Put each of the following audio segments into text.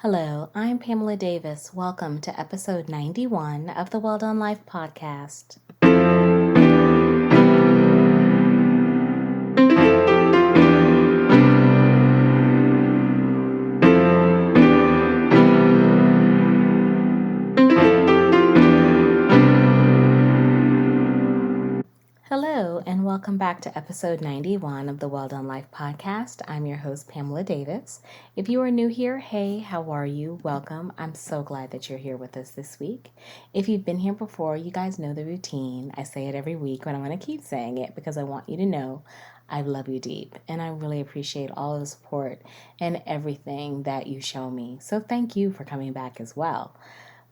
Hello, I'm Pamela Davis. Welcome to episode 91 of the Well Done Life podcast. Hello, and welcome back to episode 91 of the Well Done Life podcast. I'm your host, Pamela Davis. If you are new here, hey, how are you? Welcome. I'm so glad that you're here with us this week. If you've been here before, you guys know the routine. I say it every week, but I'm going to keep saying it because I want you to know I love you deep, and I really appreciate all of the support and everything that you show me. So thank you for coming back as well.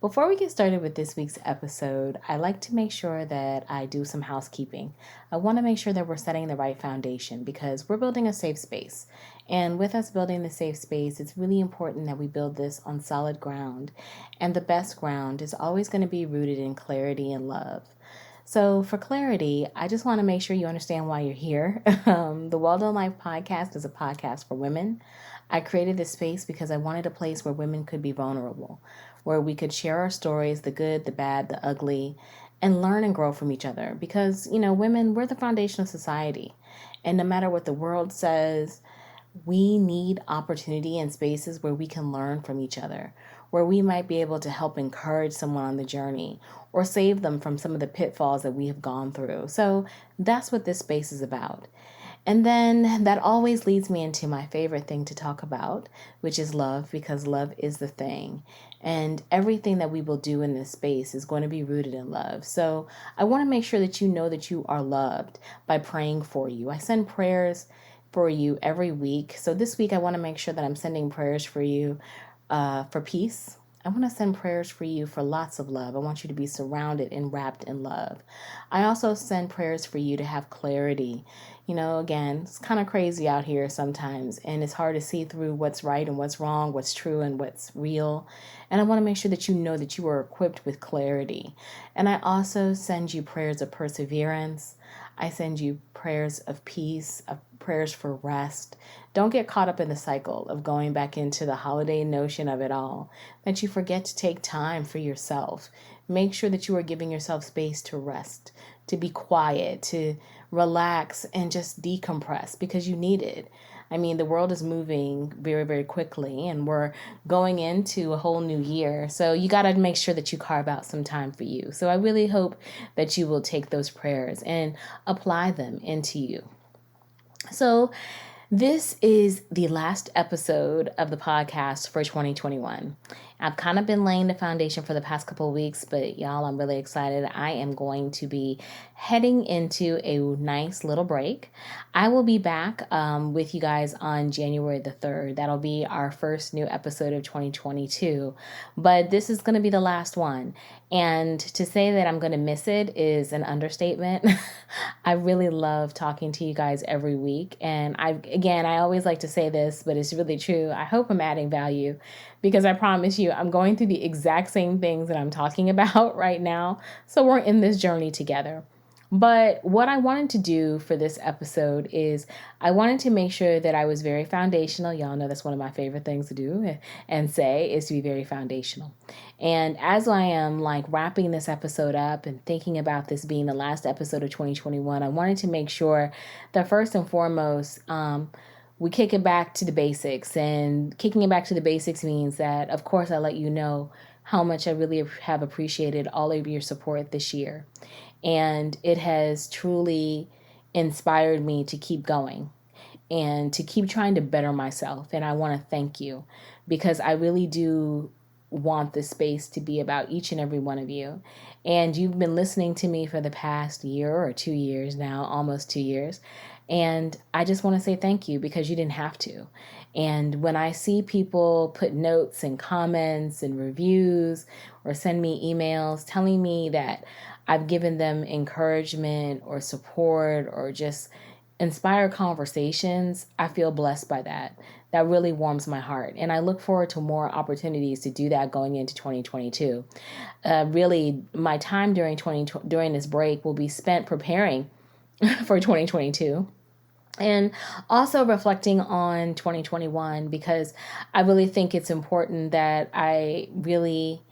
Before we get started with this week's episode, I like to make sure that I do some housekeeping. I want to make sure that we're setting the right foundation because we're building a safe space. And with us building the safe space, it's really important that we build this on solid ground. And the best ground is always going to be rooted in clarity and love. So for clarity, I just want to make sure you understand why you're here. The Well Done Life podcast is a podcast for women. I created this space because I wanted a place where women could be vulnerable, where we could share our stories, the good, the bad, the ugly, and learn and grow from each other. Because, women, we're the foundation of society. And no matter what the world says, we need opportunity and spaces where we can learn from each other, where we might be able to help encourage someone on the journey or save them from some of the pitfalls that we have gone through. So that's what this space is about. And then that always leads me into my favorite thing to talk about, which is love, because love is the thing. And everything that we will do in this space is going to be rooted in love. So I want to make sure that you know that you are loved by praying for you. I send prayers for you every week. So this week I want to make sure that I'm sending prayers for you for peace. I want to send prayers for you for lots of love. I want you to be surrounded and wrapped in love. I also send prayers for you to have clarity. Again, it's kind of crazy out here sometimes, and it's hard to see through what's right and what's wrong, what's true and what's real. And I want to make sure that you know that you are equipped with clarity. And I also send you prayers of perseverance. I send you prayers of peace, of prayers for rest. Don't get caught up in the cycle of going back into the holiday notion of it all, that you forget to take time for yourself. Make sure that you are giving yourself space to rest, to be quiet, to relax, and just decompress because you need it. I mean, the world is moving very, very quickly, and we're going into a whole new year. So you got to make sure that you carve out some time for you. So I really hope that you will take those prayers and apply them into you. So this is the last episode of the podcast for 2021. I've kind of been laying the foundation for the past couple of weeks, but y'all, I'm really excited. I am going to be heading into a nice little break. I will be back with you guys on January the 3rd. That'll be our first new episode of 2022, but this is going to be the last one. And to say that I'm going to miss it is an understatement. I really love talking to you guys every week. And I always like to say this, but it's really true. I hope I'm adding value because I promise you, I'm going through the exact same things that I'm talking about right now. So we're in this journey together. But what I wanted to do for this episode is I wanted to make sure that I was very foundational. Y'all know that's one of my favorite things to do and say is to be very foundational. And as I am wrapping this episode up and thinking about this being the last episode of 2021, I wanted to make sure that first and foremost, we kick it back to the basics. And kicking it back to the basics means that, of course, I let you know how much I really have appreciated all of your support this year. And it has truly inspired me to keep going and to keep trying to better myself. And I want to thank you because I really do want this space to be about each and every one of you. And you've been listening to me for the past year or 2 years now, almost 2 years. And I just want to say thank you because you didn't have to. And when I see people put notes and comments and reviews or send me emails telling me that I've given them encouragement or support or just inspire conversations, I feel blessed by that. That really warms my heart. And I look forward to more opportunities to do that going into 2022. Really, my time during this break will be spent preparing for 2022. And also reflecting on 2021, because I really think it's important that I really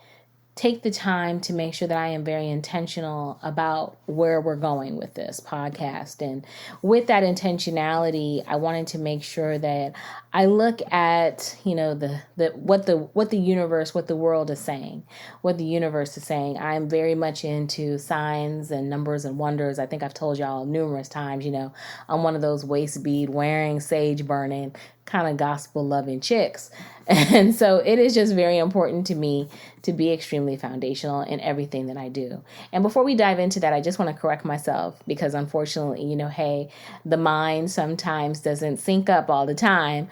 take the time to make sure that I am very intentional about where we're going with this podcast. And with that intentionality, I wanted to make sure that I look at, what the universe, what the world is saying, what the universe is saying. I'm very much into signs and numbers and wonders. I think I've told y'all numerous times, I'm one of those waist bead wearing, sage burning, kind of gospel loving chicks. And so it is just very important to me to be extremely foundational in everything that I do. And before we dive into that, I just want to correct myself because unfortunately, hey, the mind sometimes doesn't sync up all the time.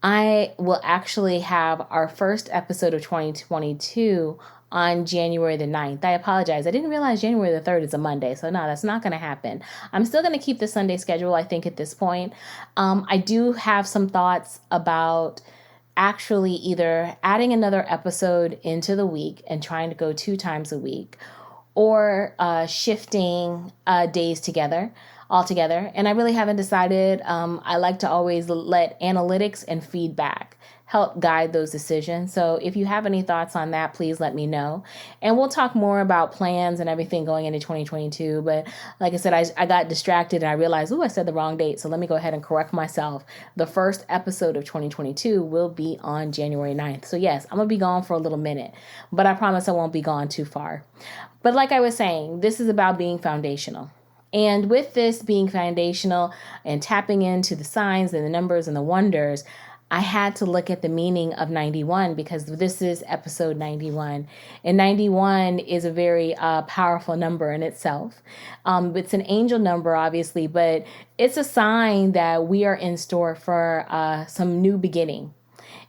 I will actually have our first episode of 2022 on January the 9th. I apologize. I didn't realize January the 3rd is a Monday. So no, that's not going to happen. I'm still going to keep the Sunday schedule, I think, at this point. I do have some thoughts about actually either adding another episode into the week and trying to go 2 times a week, or shifting days altogether. And I really haven't decided. I like to always let analytics and feedback help guide those decisions. So if you have any thoughts on that, please let me know. And we'll talk more about plans and everything going into 2022. But like I said, I got distracted and I realized, I said the wrong date. So let me go ahead and correct myself. The first episode of 2022 will be on January 9th. So yes, I'm going to be gone for a little minute, but I promise I won't be gone too far. But like I was saying, this is about being foundational. And with this being foundational and tapping into the signs and the numbers and the wonders, I had to look at the meaning of 91 because this is episode 91. And 91 is a very powerful number in itself. It's an angel number, obviously, but it's a sign that we are in store for some new beginning.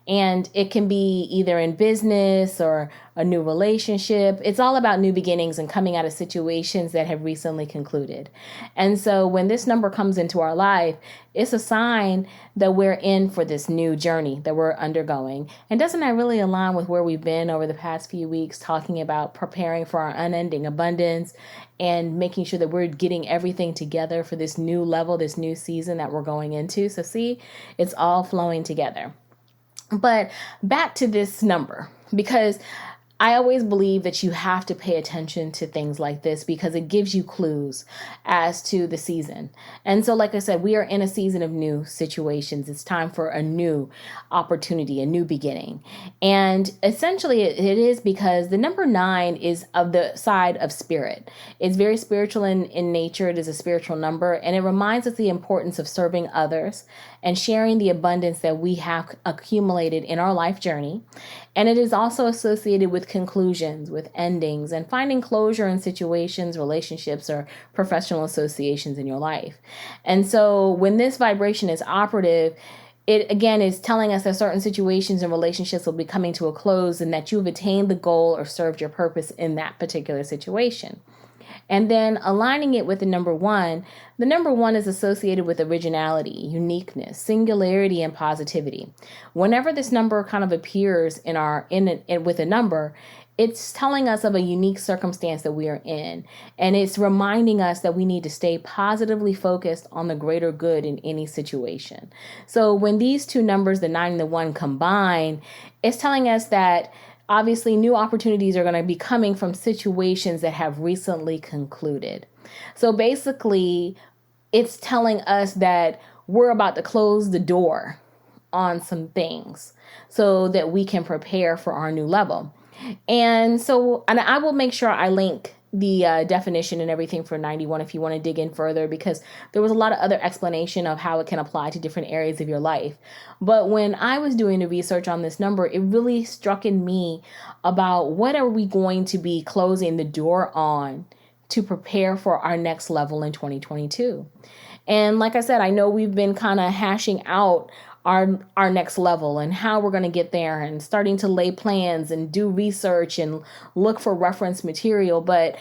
And it can be either in business or a new relationship. It's all about new beginnings and coming out of situations that have recently concluded. And so when this number comes into our life, it's a sign that we're in for this new journey that we're undergoing. And doesn't that really align with where we've been over the past few weeks, talking about preparing for our unending abundance and making sure that we're getting everything together for this new level, this new season that we're going into? So see, it's all flowing together. But back to this number, because I always believe that you have to pay attention to things like this because it gives you clues as to the season. And so, like I said, we are in a season of new situations. It's time for a new opportunity, a new beginning. And essentially it is because the number 9 is of the side of spirit. It's very spiritual in nature. It is a spiritual number, and it reminds us the importance of serving others and sharing the abundance that we have accumulated in our life journey. And it is also associated with conclusions, with endings, and finding closure in situations, relationships, or professional associations in your life. And so when this vibration is operative, it again is telling us that certain situations and relationships will be coming to a close and that you've attained the goal or served your purpose in that particular situation. And then aligning it with the number 1, the number 1 is associated with originality, uniqueness, singularity, and positivity. Whenever this number kind of appears with a number, it's telling us of a unique circumstance that we are in. And it's reminding us that we need to stay positively focused on the greater good in any situation. So when these two numbers, the 9 and the 1, combine, it's telling us that obviously, new opportunities are going to be coming from situations that have recently concluded. So basically, it's telling us that we're about to close the door on some things so that we can prepare for our new level. And I will make sure I link the definition and everything for 91 if you want to dig in further, because there was a lot of other explanation of how it can apply to different areas of your life. But when I was doing the research on this number, it really struck in me about what are we going to be closing the door on to prepare for our next level in 2022. And like I said, I know we've been kind of hashing out our next level and how we're going to get there and starting to lay plans and do research and look for reference material. But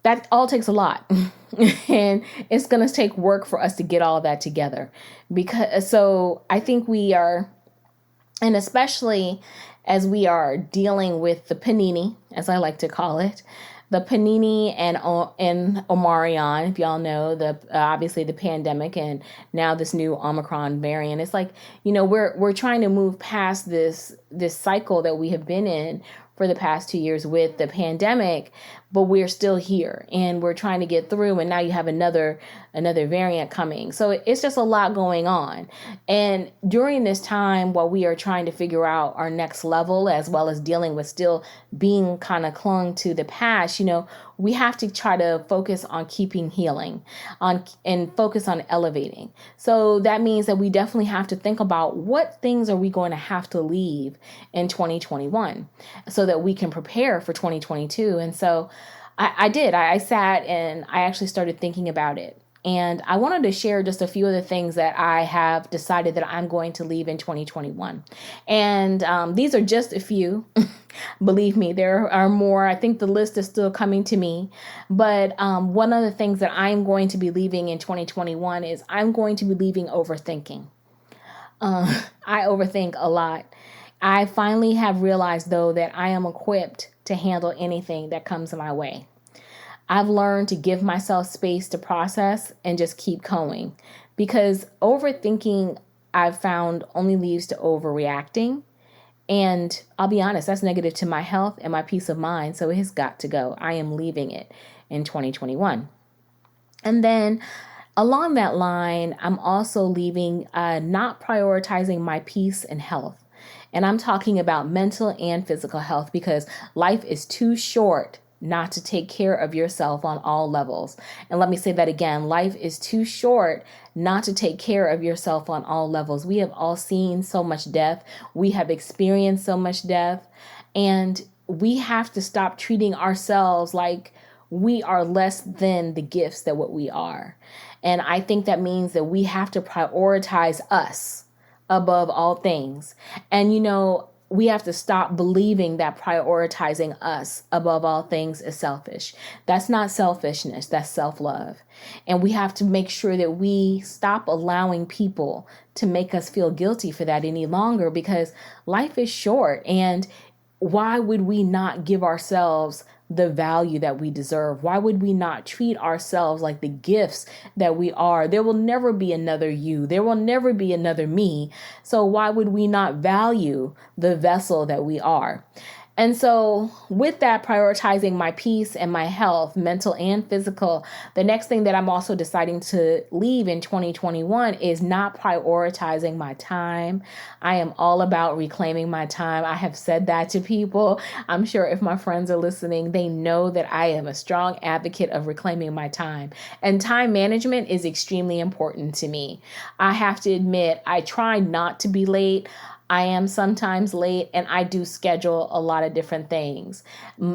that all takes a lot. And it's going to take work for us to get all of that together. So I think we are, and especially as we are dealing with the panini, as I like to call it, the Panini and Omarion, if y'all know, the obviously the pandemic and now this new Omicron variant. It's like, we're trying to move past this cycle that we have been in for the past 2 years with the pandemic, but we're still here and we're trying to get through. And now you have another variant coming. So it's just a lot going on. And during this time, while we are trying to figure out our next level, as well as dealing with still being kind of clung to the past, we have to try to focus on keeping healing and focus on elevating. So that means that we definitely have to think about what things are we going to have to leave in 2021 so that we can prepare for 2022. And so I sat and I actually started thinking about it. And I wanted to share just a few of the things that I have decided that I'm going to leave in 2021. And these are just a few. Believe me, there are more. I think the list is still coming to me. But one of the things that I'm going to be leaving in 2021 is I'm going to be leaving overthinking. I overthink a lot. I finally have realized, though, that I am equipped to handle anything that comes my way. I've learned to give myself space to process and just keep going, because overthinking, I've found, only leads to overreacting. And I'll be honest, that's negative to my health and my peace of mind. So it has got to go. I am leaving it in 2021. And then along that line, I'm also leaving not prioritizing my peace and health. And I'm talking about mental and physical health, because life is too short not to take care of yourself on all levels. And let me say that again. Life is too short not to take care of yourself on all levels. We have all seen so much death. We have experienced so much death. And we have to stop treating ourselves like we are less than the gifts that what we are. And I think that means that we have to prioritize us above all things. And we have to stop believing that prioritizing us above all things is selfish. That's not selfishness, that's self-love. And we have to make sure that we stop allowing people to make us feel guilty for that any longer, because life is short. And why would we not give ourselves the value that we deserve? Why would we not treat ourselves like the gifts that we are? There will never be another you. There will never be another me. So why would we not value the vessel that we are? And so with that, prioritizing my peace and my health, mental and physical, the next thing that I'm also deciding to leave in 2021 is not prioritizing my time. I am all about reclaiming my time. I have said that to people. I'm sure if my friends are listening, they know that I am a strong advocate of reclaiming my time. And time management is extremely important to me. I have to admit, I try not to be late. I am sometimes late, and I do schedule a lot of different things.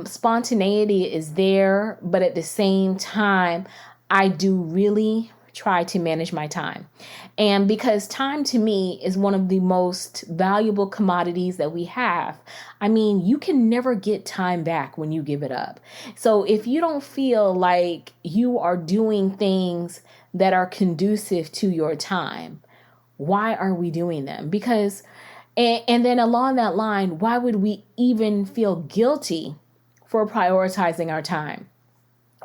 Spontaneity is there, but at the same time, I do really try to manage my time. And because time to me is one of the most valuable commodities that we have. I mean, you can never get time back when you give it up. So if you don't feel like you are doing things that are conducive to your time, why are we doing them? Because and then along that line, why would we even feel guilty for prioritizing our time?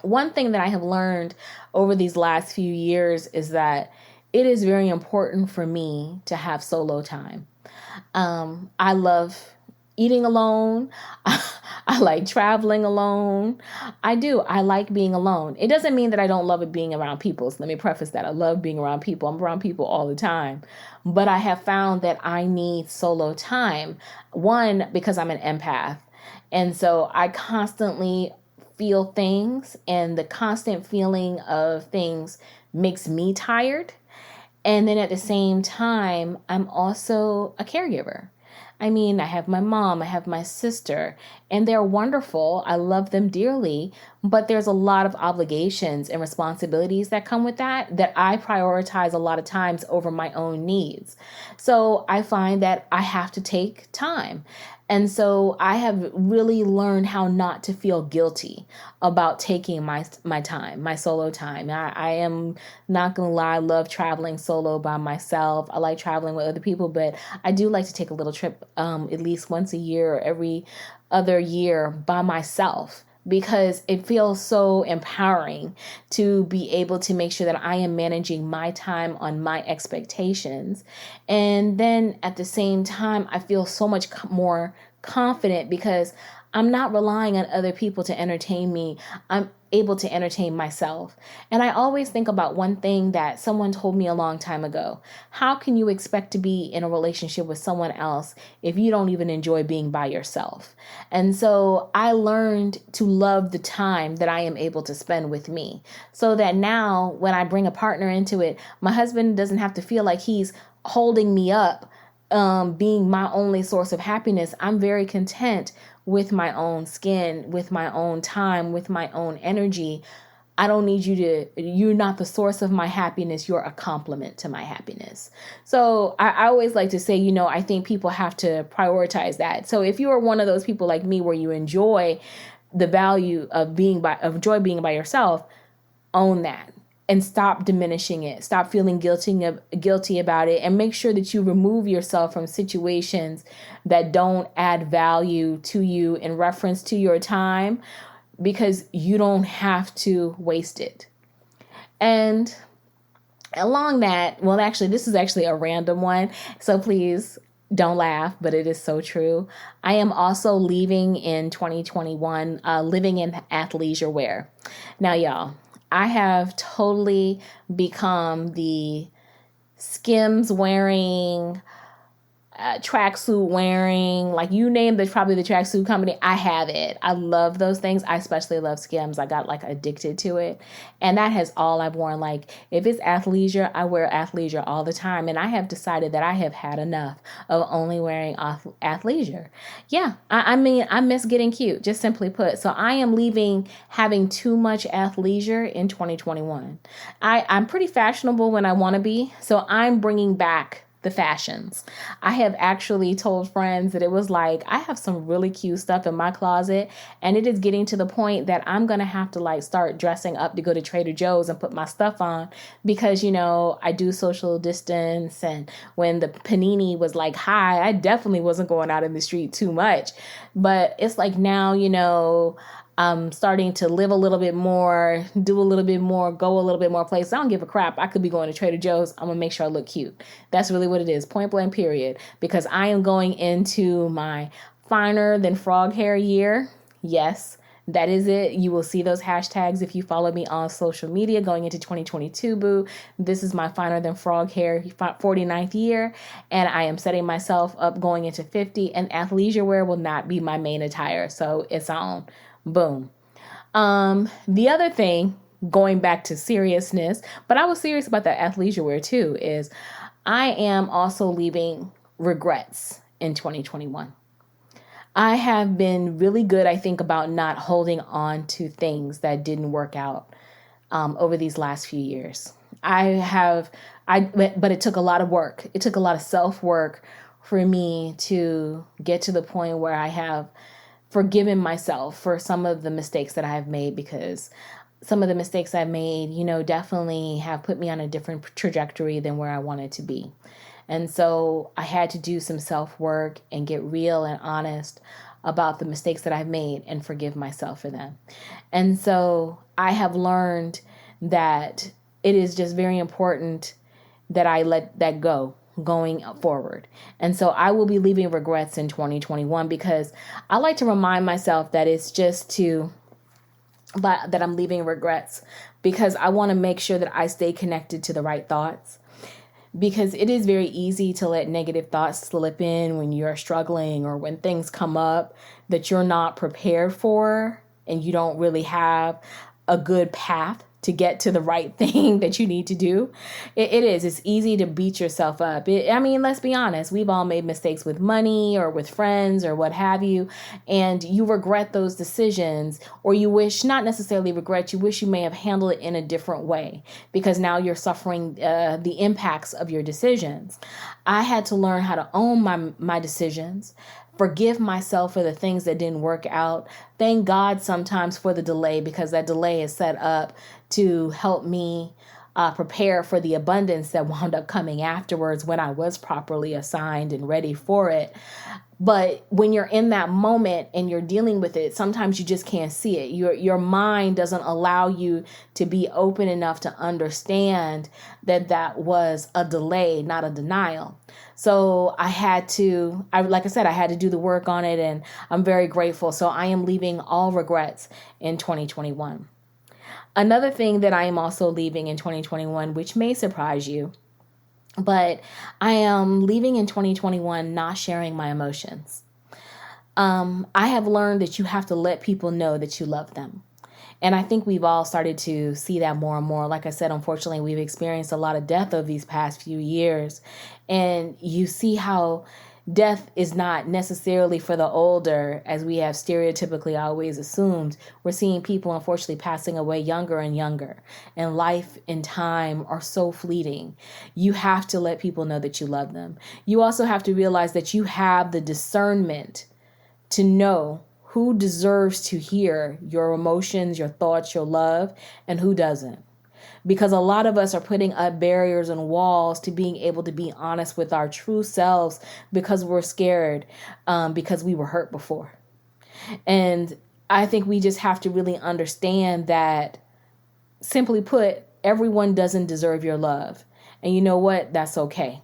One thing that I have learned over these last few years is that it is very important for me to have solo time. I love eating alone. I like traveling alone. I do. I like being alone. It doesn't mean that I don't love it being around people. So let me preface that. I love being around people. I'm around people all the time. But I have found that I need solo time. One, because I'm an empath. And so I constantly feel things, and the constant feeling of things makes me tired. And then at the same time, I'm also a caregiver. I mean, I have my mom, I have my sister, and they're wonderful. I love them dearly, but there's a lot of obligations and responsibilities that come with that I prioritize a lot of times over my own needs. So I find that I have to take time. And so I have really learned how not to feel guilty about taking my time, my solo time. I am not going to lie, I love traveling solo by myself. I like traveling with other people, but I do like to take a little trip at least once a year or every other year by myself. because it feels so empowering to be able to make sure that I am managing my time on my expectations. And then at the same time, I feel so much more confident because I'm not relying on other people to entertain me. I'm able to entertain myself. And I always think about one thing that someone told me a long time ago. How can you expect to be in a relationship with someone else if you don't even enjoy being by yourself? And so I learned to love the time that I am able to spend with me, so that now when I bring a partner into it, my husband doesn't have to feel like he's holding me up, being my only source of happiness. I'm very content with my own skin, with my own time, with my own energy. I don't need you're not the source of my happiness. You're a complement to my happiness. So I always like to say, I think people have to prioritize that. So if you are one of those people like me where you enjoy the value of being by yourself, own that. And stop diminishing it. Stop feeling guilty about it, and make sure that you remove yourself from situations that don't add value to you in reference to your time, because you don't have to waste it. And along that, well, actually, this is actually a random one, so please don't laugh, but it is so true. I am also leaving in 2021, living in athleisure wear. Now, y'all, I have totally become the Skims wearing, tracksuit wearing, like you name probably the tracksuit company, I have it. I love those things. I especially love Skims. I got addicted to it. And that has all I've worn. If it's athleisure, I wear athleisure all the time. And I have decided that I have had enough of only wearing athleisure. Yeah, I mean, I miss getting cute, just simply put. So I am leaving having too much athleisure in 2021. I'm pretty fashionable when I want to be. So I'm bringing back the fashions. I have actually told friends that it was I have some really cute stuff in my closet, and it is getting to the point that I'm going to have to start dressing up to go to Trader Joe's and put my stuff on, because, I do social distance. And when the panini was high, I definitely wasn't going out in the street too much. But it's now, I'm starting to live a little bit more, do a little bit more, go a little bit more places. I don't give a crap. I could be going to Trader Joe's. I'm going to make sure I look cute. That's really what it is. Point blank period. Because I am going into my finer than frog hair year. Yes, that is it. You will see those hashtags if you follow me on social media going into 2022, boo. This is my finer than frog hair 49th year. And I am setting myself up going into 50. And athleisure wear will not be my main attire. So it's on. Boom. The other thing, going back to seriousness, but I was serious about that athleisure wear too, is I am also leaving regrets in 2021. I have been really good, I think, about not holding on to things that didn't work out over these last few years. But it took a lot of work. It took a lot of self-work for me to get to the point where I have forgiven myself for some of the mistakes that I have made, because some of the mistakes I've made, definitely have put me on a different trajectory than where I wanted to be. And so I had to do some self-work and get real and honest about the mistakes that I've made and forgive myself for them. And so I have learned that it is just very important that I let that go going forward. And so I will be leaving regrets in 2021, because I like to remind myself that that I'm leaving regrets, because I want to make sure that I stay connected to the right thoughts. Because it is very easy to let negative thoughts slip in when you're struggling, or when things come up that you're not prepared for, and you don't really have a good path to get to the right thing that you need to do. It's easy to beat yourself up. Let's be honest. We've all made mistakes with money or with friends or what have you. And you regret those decisions, or you wish, not necessarily regret, you wish you may have handled it in a different way, because now you're suffering the impacts of your decisions. I had to learn how to own my decisions, forgive myself for the things that didn't work out. Thank God sometimes for the delay, because that delay is set up to help me prepare for the abundance that wound up coming afterwards when I was properly assigned and ready for it. But when you're in that moment and you're dealing with it, sometimes you just can't see it. Your mind doesn't allow you to be open enough to understand that that was a delay, not a denial. So I had to, like I said, I had to do the work on it, and I'm very grateful. So I am leaving all regrets in 2021. Another thing that I am also leaving in 2021, which may surprise you, but I am leaving in 2021 not sharing my emotions. I have learned that you have to let people know that you love them. And I think we've all started to see that more and more. Like I said, unfortunately, we've experienced a lot of death over these past few years. And you see how death is not necessarily for the older, as we have stereotypically always assumed. We're seeing people, unfortunately, passing away younger and younger. And life and time are so fleeting. You have to let people know that you love them. You also have to realize that you have the discernment to know who deserves to hear your emotions, your thoughts, your love, and who doesn't. Because a lot of us are putting up barriers and walls to being able to be honest with our true selves because we're scared, because we were hurt before. And I think we just have to really understand that, simply put, everyone doesn't deserve your love. And you know what? That's okay.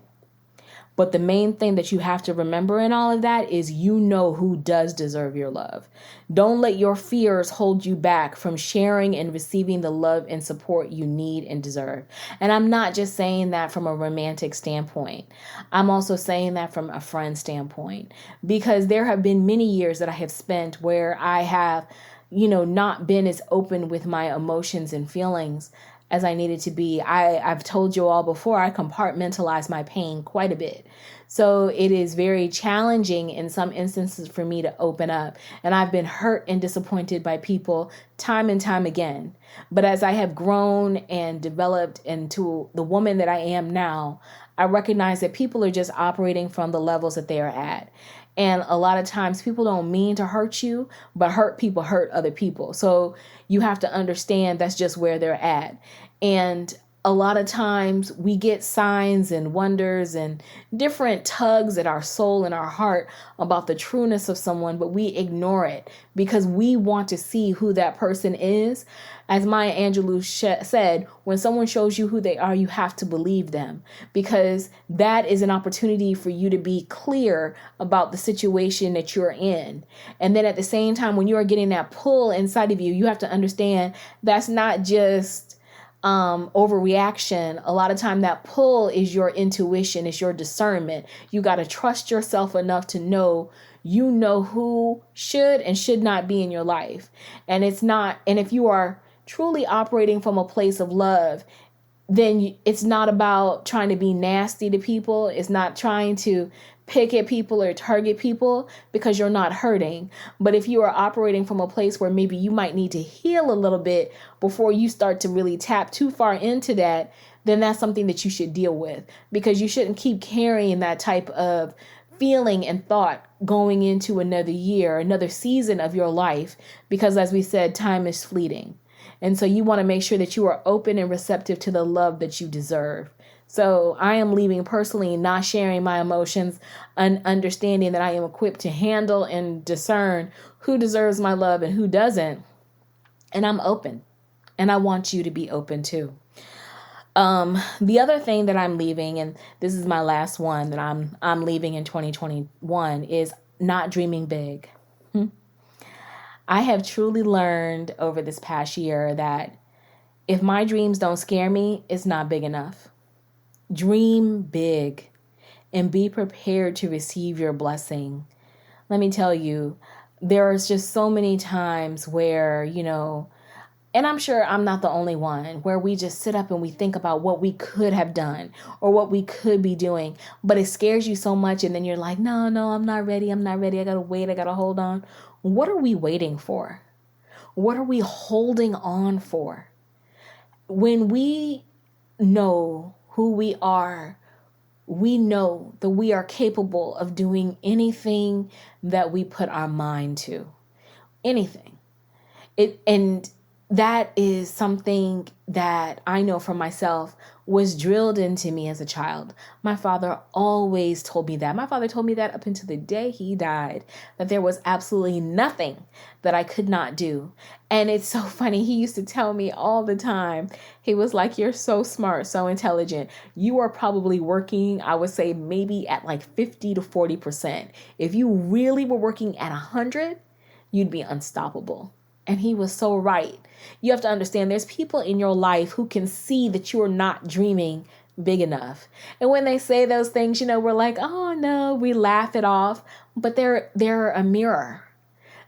But the main thing that you have to remember in all of that is you know who does deserve your love. Don't let your fears hold you back from sharing and receiving the love and support you need and deserve. And I'm not just saying that from a romantic standpoint. I'm also saying that from a friend standpoint, because there have been many years that I have spent where I have, not been as open with my emotions and feelings as I needed to be. I've told you all before, I compartmentalize my pain quite a bit. So it is very challenging in some instances for me to open up. And I've been hurt and disappointed by people time and time again. But as I have grown and developed into the woman that I am now, I recognize that people are just operating from the levels that they are at. And a lot of times people don't mean to hurt you, but hurt people hurt other people. So you have to understand that's just where they're at. And a lot of times we get signs and wonders and different tugs at our soul and our heart about the trueness of someone, but we ignore it because we want to see who that person is. As Maya Angelou said, when someone shows you who they are, you have to believe them, because that is an opportunity for you to be clear about the situation that you're in. And then at the same time, when you are getting that pull inside of you, you have to understand that's not just overreaction. A lot of time that pull is your intuition, is your discernment. You got to trust yourself enough to know who should and should not be in your life. And if you are truly operating from a place of love, then it's not about trying to be nasty to people. It's not trying to pick at people or target people, because you're not hurting. But if you are operating from a place where maybe you might need to heal a little bit before you start to really tap too far into that, then that's something that you should deal with, because you shouldn't keep carrying that type of feeling and thought going into another year, another season of your life, because as we said, time is fleeting. And so you want to make sure that you are open and receptive to the love that you deserve. So I am leaving personally, not sharing my emotions, and understanding that I am equipped to handle and discern who deserves my love and who doesn't. And I'm open. And I want you to be open too. The other thing that I'm leaving, and this is my last one that I'm leaving in 2021, is not dreaming big. I have truly learned over this past year that if my dreams don't scare me, it's not big enough. Dream big and be prepared to receive your blessing. Let me tell you, there's just so many times where, and I'm sure I'm not the only one, where we just sit up and we think about what we could have done or what we could be doing, but it scares you so much. And then you're like, no, I'm not ready. I got to wait. I got to hold on. What are we waiting for? What are we holding on for? When we know who we are, we know that we are capable of doing anything that we put our mind to. Anything. And that is something that I know for myself. was drilled into me as a child. My father always told me that. My father told me that up until the day he died, that there was absolutely nothing that I could not do. And it's so funny. He used to tell me all the time, he was like, you're so smart, so intelligent. You are probably working, I would say maybe at like 50 to 40%. If you really were working at 100, you'd be unstoppable. And he was so right. You have to understand there's people in your life who can see that you're not dreaming big enough. And when they say those things, we're like, oh no, we laugh it off. But they're a mirror.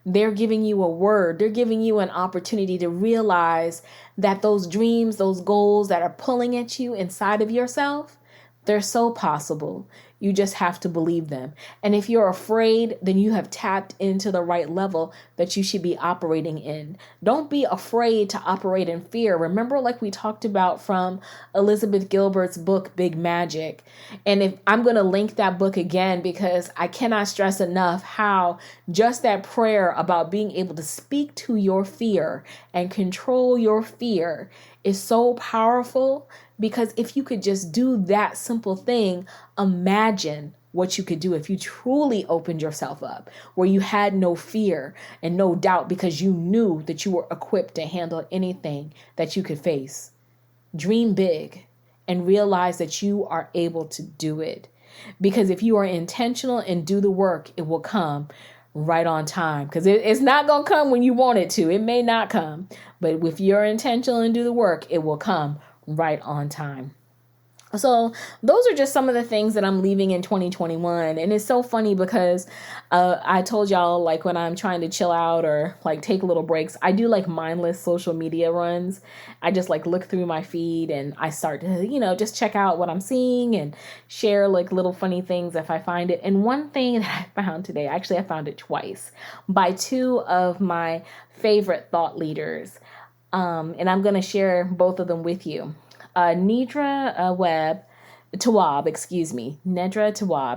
They're giving you a word. They're giving you an opportunity to realize that those dreams, those goals that are pulling at you inside of yourself, they're so possible. You just have to believe them. And if you're afraid, then you have tapped into the right level that you should be operating in. Don't be afraid to operate in fear. Remember, like we talked about from Elizabeth Gilbert's book, Big Magic. And if I'm going to link that book again, because I cannot stress enough how just that prayer about being able to speak to your fear and control your fear is so powerful. Because if you could just do that simple thing, imagine what you could do if you truly opened yourself up, where you had no fear and no doubt because you knew that you were equipped to handle anything that you could face. Dream big and realize that you are able to do it. Because if you are intentional and do the work, it will come right on time. Because it's not going to come when you want it to. It may not come. But if you're intentional and do the work, it will come right on time. So those are just some of the things that I'm leaving in 2021. And it's so funny because I told y'all, like, when I'm trying to chill out or like take little breaks, I do like mindless social media runs. I just like look through my feed and I start to, just check out what I'm seeing and share like little funny things if I find it. And one thing that I found today, actually I found it twice, by two of my favorite thought leaders. And I'm going to share both of them with you. Nedra Tawwab.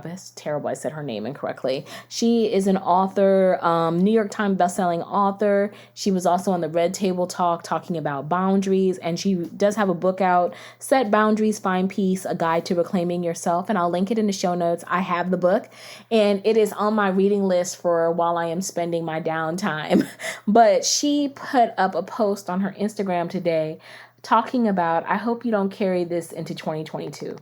It's terrible, I said her name incorrectly. She is an author, New York Times bestselling author. She was also on the Red Table Talk talking about boundaries, and she does have a book out, Set Boundaries, Find Peace, A Guide to Reclaiming Yourself, and I'll link it in the show notes. I have the book, and it is on my reading list for while I am spending my downtime. But she put up a post on her Instagram today talking about, I hope you don't carry this into 2022.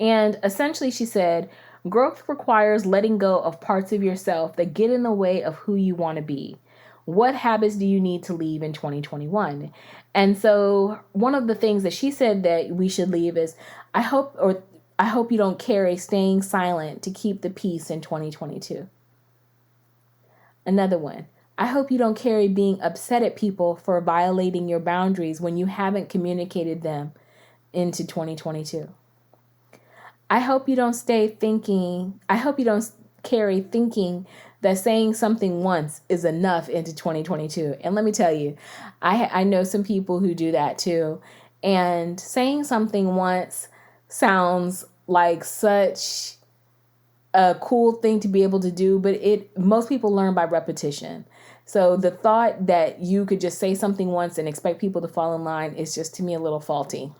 And essentially she said, growth requires letting go of parts of yourself that get in the way of who you want to be. What habits do you need to leave in 2021? And so one of the things that she said that we should leave is, I hope you don't carry staying silent to keep the peace in 2022. Another one. I hope you don't carry being upset at people for violating your boundaries when you haven't communicated them into 2022. I hope you don't carry thinking that saying something once is enough into 2022. And let me tell you, I know some people who do that too. And saying something once sounds like such a cool thing to be able to do, but most people learn by repetition. So the thought that you could just say something once and expect people to fall in line is just, to me, a little faulty.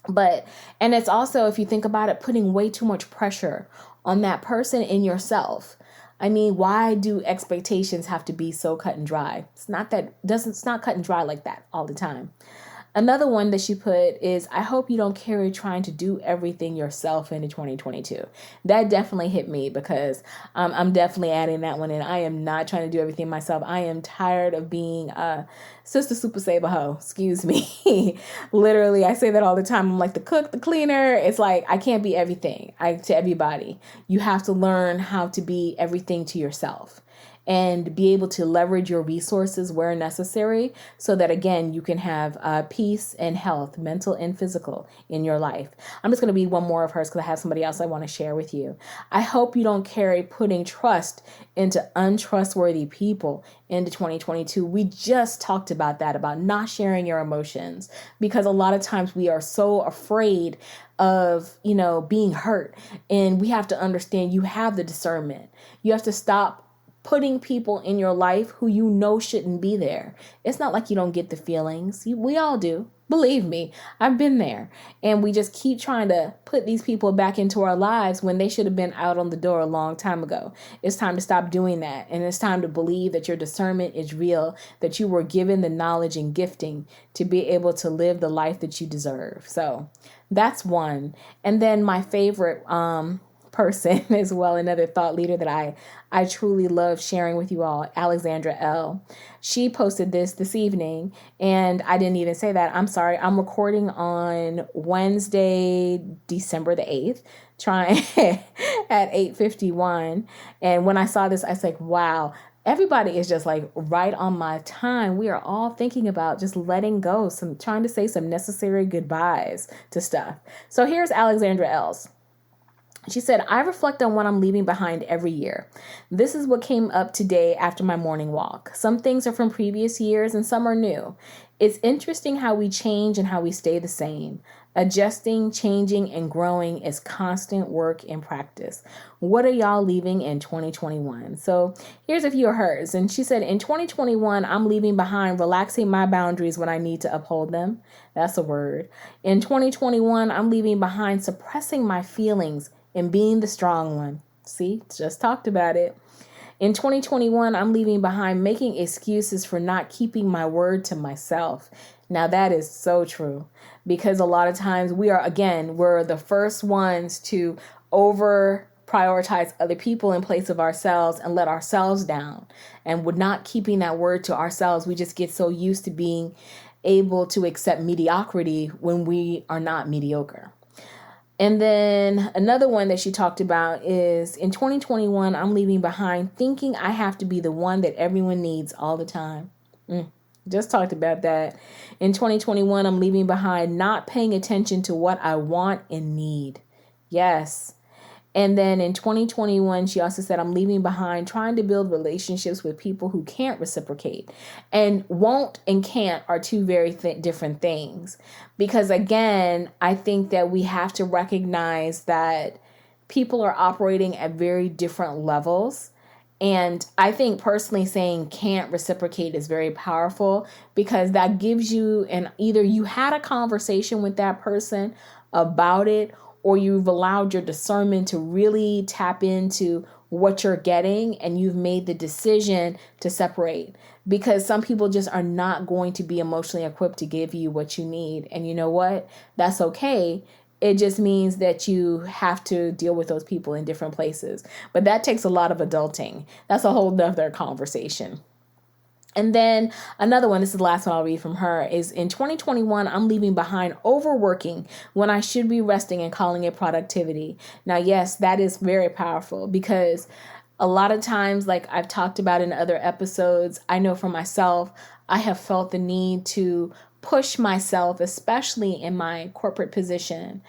And it's also, if you think about it, putting way too much pressure on that person and yourself. I mean, why do expectations have to be so cut and dry? It's not cut and dry like that all the time. Another one that she put is, I hope you don't carry trying to do everything yourself into 2022. That definitely hit me because I'm definitely adding that one in. I am not trying to do everything myself. I am tired of being Sister Super Saber Ho. Excuse me. Literally, I say that all the time. I'm like the cook, the cleaner. It's like, I can't be everything to everybody. You have to learn how to be everything to yourself and be able to leverage your resources where necessary so that, again, you can have peace and health, mental and physical, in your life. I'm just going to read one more of hers because I have somebody else I want to share with you. I hope you don't carry putting trust into untrustworthy people into 2022. We just talked about that, about not sharing your emotions, because a lot of times we are so afraid of, being hurt. And we have to understand you have the discernment. You have to stop putting people in your life who shouldn't be there. It's not like you don't get the feelings. We all do. Believe me, I've been there. And we just keep trying to put these people back into our lives when they should have been out on the door a long time ago. It's time to stop doing that. And it's time to believe that your discernment is real, that you were given the knowledge and gifting to be able to live the life that you deserve. So that's one. And then my favorite person as well, another thought leader that I truly love sharing with you all, Alexandra L. She posted this evening, and I didn't even say that. I'm sorry. I'm recording on Wednesday, December the 8th, trying at 8:51. And when I saw this, I was like, wow, everybody is just like right on my time. We are all thinking about just letting go, trying to say some necessary goodbyes to stuff. So here's Alexandra L's. She said, I reflect on what I'm leaving behind every year. This is what came up today after my morning walk. Some things are from previous years and some are new. It's interesting how we change and how we stay the same. Adjusting, changing, and growing is constant work and practice. What are y'all leaving in 2021? So here's a few of hers. And she said, in 2021, I'm leaving behind relaxing my boundaries when I need to uphold them. That's a word. In 2021, I'm leaving behind suppressing my feelings and being the strong one. See, just talked about it. In 2021, I'm leaving behind making excuses for not keeping my word to myself. Now that is so true, because a lot of times we're the first ones to over prioritize other people in place of ourselves and let ourselves down. And with not keeping that word to ourselves, we just get so used to being able to accept mediocrity when we are not mediocre. And then another one that she talked about is in 2021, I'm leaving behind thinking I have to be the one that everyone needs all the time. Just talked about that. In 2021, I'm leaving behind not paying attention to what I want and need. Yes. And then in 2021, she also said, I'm leaving behind trying to build relationships with people who can't reciprocate. And won't and can't are two very different things. Because again, I think that we have to recognize that people are operating at very different levels. And I think personally saying can't reciprocate is very powerful, because that gives you either you had a conversation with that person about it, or you've allowed your discernment to really tap into what you're getting and you've made the decision to separate. Because some people just are not going to be emotionally equipped to give you what you need. And you know what? That's okay. It just means that you have to deal with those people in different places. But that takes a lot of adulting. That's a whole nother conversation. And then another one, this is the last one I'll read from her, is in 2021, I'm leaving behind overworking when I should be resting and calling it productivity. Now, yes, that is very powerful, because a lot of times, like I've talked about in other episodes, I know for myself, I have felt the need to push myself, especially in my corporate position,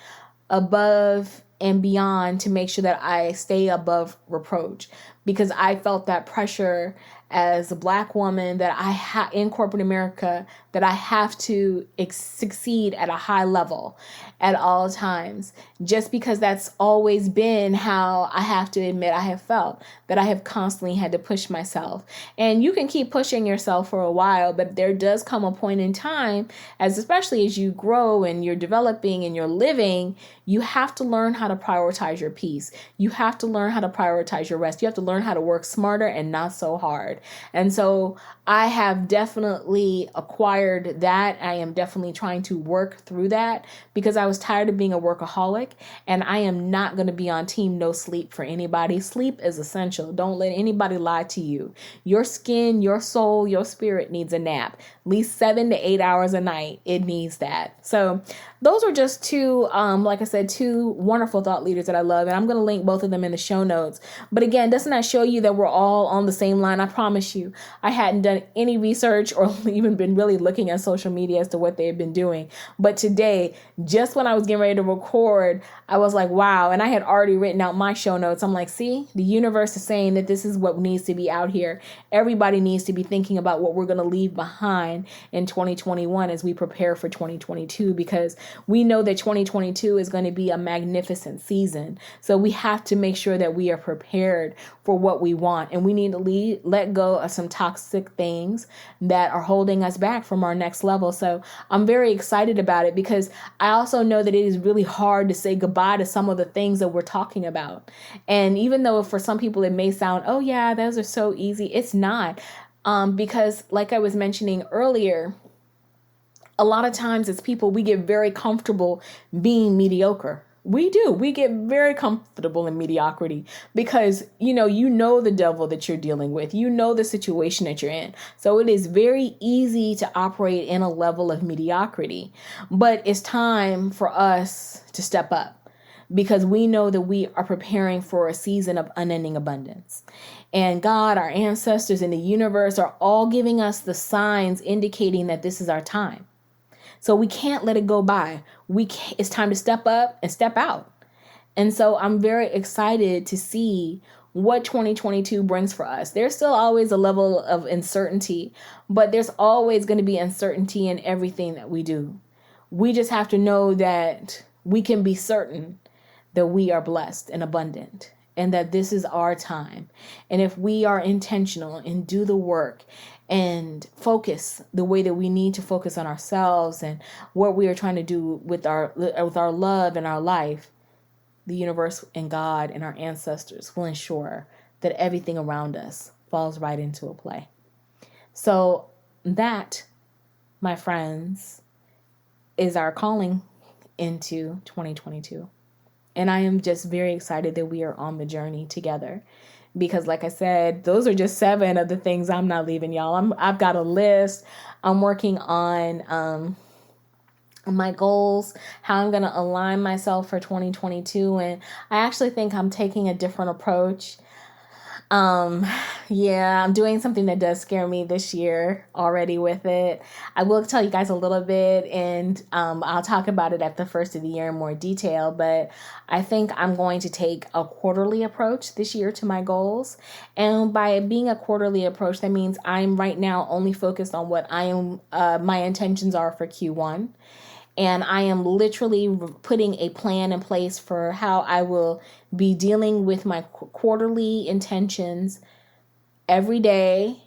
above and beyond to make sure that I stay above reproach, because I felt that pressure as a Black woman that in corporate America, that I have to succeed at a high level at all times, just because that's always been how I have to admit I have felt, that I have constantly had to push myself. And you can keep pushing yourself for a while, but there does come a point in time, especially as you grow and you're developing and you're living, you have to learn how to prioritize your peace. You have to learn how to prioritize your rest. You have to learn how to work smarter and not so hard. And so I have definitely acquired that. I am definitely trying to work through that, because I was tired of being a workaholic, and I am not going to be on team no sleep for anybody. Sleep is essential. Don't let anybody lie to you. Your skin, your soul, your spirit needs a nap. At least 7 to 8 hours a night. It needs that. So those are just two, like I said, two wonderful thought leaders that I love. And I'm going to link both of them in the show notes. But again, doesn't that show you that we're all on the same line? I promise you, I hadn't done any research or even been really looking at social media as to what they had been doing. But today, just when I was getting ready to record, I was like, wow. And I had already written out my show notes. I'm like, see, the universe is saying that this is what needs to be out here. Everybody needs to be thinking about what we're going to leave behind in 2021 as we prepare for 2022, because we know that 2022 is going to be a magnificent season. So we have to make sure that we are prepared for what we want. And we need to let go of some toxic things that are holding us back from our next level. So I'm very excited about it, because I also know that it is really hard to say goodbye to some of the things that we're talking about. And even though for some people it may sound, oh yeah, those are so easy, it's not. Because like I was mentioning earlier, a lot of times as people, we get very comfortable being mediocre. We do. We get very comfortable in mediocrity because, you know the devil that you're dealing with. You know the situation that you're in. So it is very easy to operate in a level of mediocrity. But it's time for us to step up, because we know that we are preparing for a season of unending abundance. And God, our ancestors, and the universe are all giving us the signs indicating that this is our time. So we can't let it go by. It's time to step up and step out. And so I'm very excited to see what 2022 brings for us. There's still always a level of uncertainty, but there's always going to be uncertainty in everything that we do. We just have to know that we can be certain that we are blessed and abundant, and that this is our time. And if we are intentional and do the work and focus the way that we need to focus on ourselves and what we are trying to do with our love and our life, the universe and God and our ancestors will ensure that everything around us falls right into a play. So that, my friends, is our calling into 2022. And I am just very excited that we are on the journey together. Because like I said, those are just 7 of the things I'm not leaving y'all. I've got a list. I'm working on my goals, how I'm going to align myself for 2022. And I actually think I'm taking a different approach. Yeah, I'm doing something that does scare me this year already with it. I will tell you guys a little bit, and I'll talk about it at the first of the year in more detail, but I think I'm going to take a quarterly approach this year to my goals. And by being a quarterly approach, that means I'm right now only focused on what my intentions are for Q1. And I am literally putting a plan in place for how I will be dealing with my quarterly intentions every day,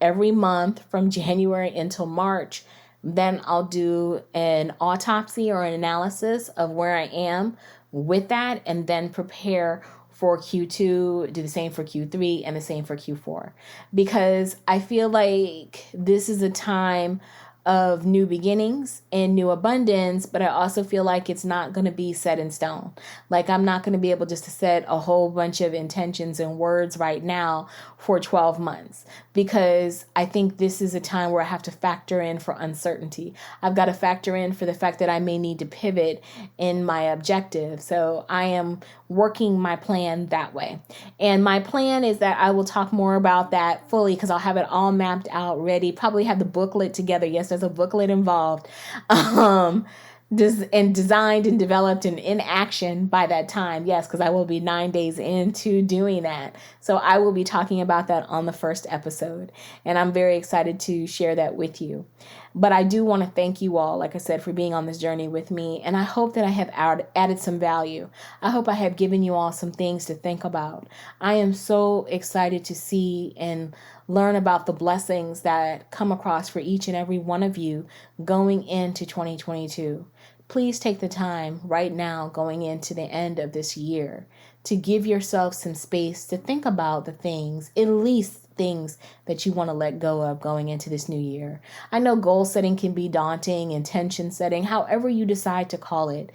every month from January until March. Then I'll do an autopsy or an analysis of where I am with that, and then prepare for Q2, do the same for Q3, and the same for Q4. Because I feel like this is a time of new beginnings and new abundance, but I also feel like it's not going to be set in stone. Like I'm not going to be able just to set a whole bunch of intentions and words right now for 12 months, because I think this is a time where I have to factor in for uncertainty. I've got to factor in for the fact that I may need to pivot in my objective. So I am working my plan that way. And my plan is that I will talk more about that fully, because I'll have it all mapped out, ready, probably have the booklet together. Yes, there's a booklet involved. And designed and developed and in action by that time. Yes, because I will be 9 days into doing that. So I will be talking about that on the first episode. And I'm very excited to share that with you. But I do want to thank you all, like I said, for being on this journey with me. And I hope that I have added some value. I hope I have given you all some things to think about. I am so excited to see and learn about the blessings that come across for each and every one of you going into 2022. Please take the time right now going into the end of this year to give yourself some space to think about the things, at least things that you want to let go of going into this new year. I know goal setting can be daunting, intention setting, however you decide to call it.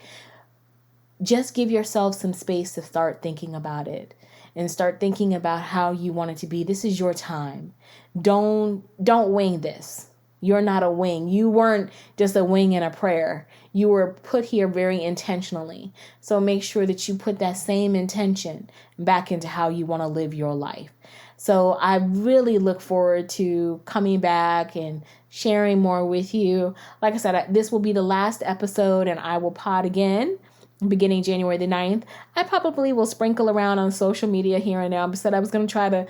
Just give yourself some space to start thinking about it and start thinking about how you want it to be. This is your time. Don't wing this. You're not a wing. You weren't just a wing in a prayer. You were put here very intentionally. So make sure that you put that same intention back into how you want to live your life. So I really look forward to coming back and sharing more with you. Like I said, this will be the last episode, and I will pod again beginning January the 9th. I probably will sprinkle around on social media here and there. I said I was going to try to,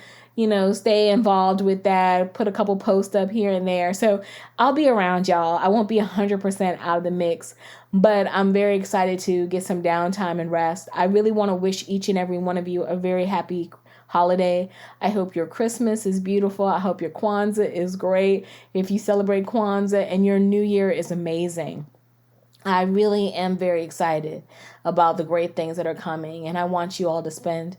stay involved with that, put a couple posts up here and there. So I'll be around, y'all. I won't be 100% out of the mix, but I'm very excited to get some downtime and rest. I really want to wish each and every one of you a very happy holiday. I hope your Christmas is beautiful. I hope your Kwanzaa is great. If you celebrate Kwanzaa, and your New Year is amazing. I really am very excited about the great things that are coming, and I want you all to spend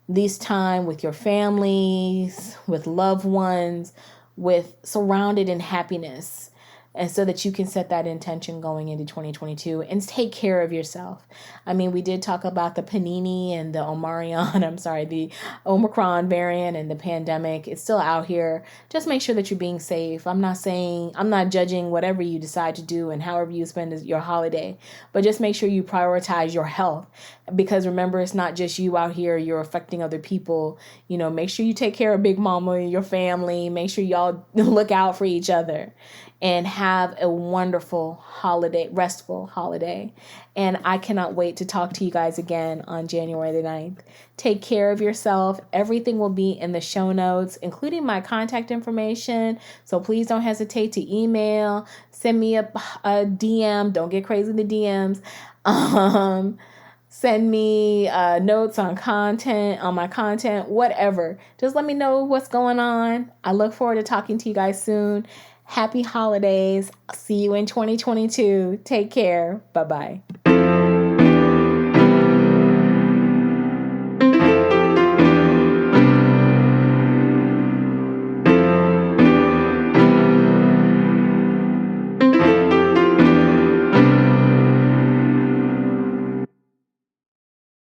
this time with your families, with loved ones, with surrounded in happiness, and so that you can set that intention going into 2022 and take care of yourself. I mean, we did talk about the panini and the the Omicron variant and the pandemic. It's still out here. Just make sure that you're being safe. I'm not judging whatever you decide to do and however you spend your holiday, but just make sure you prioritize your health, because remember, it's not just you out here. You're affecting other people. Make sure you take care of Big Mama and your family. Make sure y'all look out for each other. And have a wonderful holiday, restful holiday. And I cannot wait to talk to you guys again on January the 9th. Take care of yourself. Everything will be in the show notes, including my contact information. So please don't hesitate to email, send me a DM. Don't get crazy in the DMs. Send me notes on my content, whatever. Just let me know what's going on. I look forward to talking to you guys soon. Happy holidays. See you in 2022. Take care. Bye-bye.